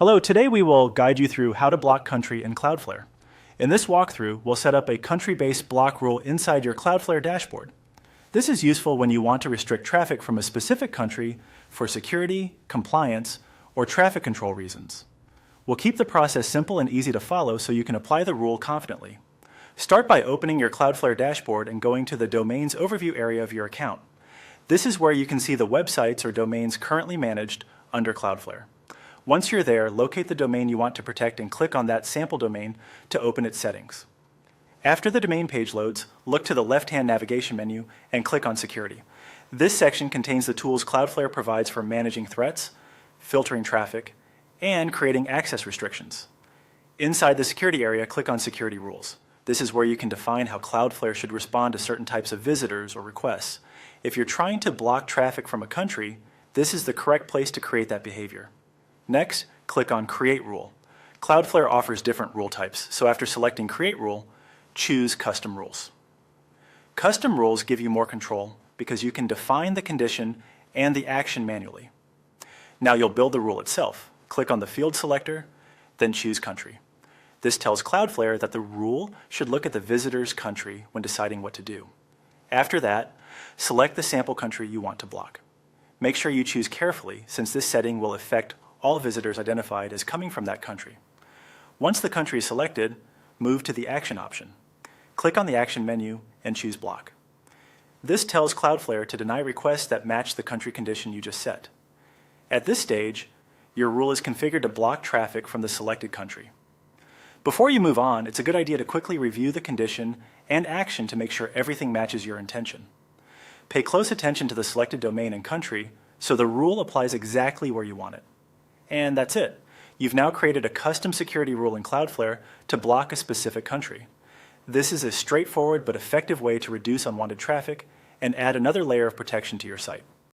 Hello, today we will guide you through how to block country in Cloudflare. In this walkthrough, we'll set up a country-based block rule inside your Cloudflare dashboard. This is useful when you want to restrict traffic from a specific country for security, compliance, or traffic control reasons. We'll keep the process simple and easy to follow so you can apply the rule confidently. Start by opening your Cloudflare dashboard and going to the Domains Overview area of your account. This is where you can see the websites or domains currently managed under Cloudflare. Once you're there, locate the domain you want to protect and click on that sample domain to open its settings. After the domain page loads, look to the left-hand navigation menu and click on Security. This section contains the tools Cloudflare provides for managing threats, filtering traffic, and creating access restrictions. Inside the security area, click on Security Rules. This is where you can define how Cloudflare should respond to certain types of visitors or requests. If you're trying to block traffic from a country, this is the correct place to create that behavior. Next, click on Create Rule. Cloudflare offers different rule types, so after selecting Create Rule, choose Custom Rules. Custom rules give you more control because you can define the condition and the action manually. Now you'll build the rule itself. Click on the field selector, then choose Country. This tells Cloudflare that the rule should look at the visitor's country when deciding what to do. After that, select the sample country you want to block. Make sure you choose carefully since this setting will affect all visitors identified as coming from that country. Once the country is selected, move to the Action option. Click on the Action menu and choose Block. This tells Cloudflare to deny requests that match the country condition you just set. At this stage, your rule is configured to block traffic from the selected country. Before you move on, it's a good idea to quickly review the condition and action to make sure everything matches your intention. Pay close attention to the selected domain and country so the rule applies exactly where you want it. And that's it. You've now created a custom security rule in Cloudflare to block a specific country. This is a straightforward but effective way to reduce unwanted traffic and add another layer of protection to your site.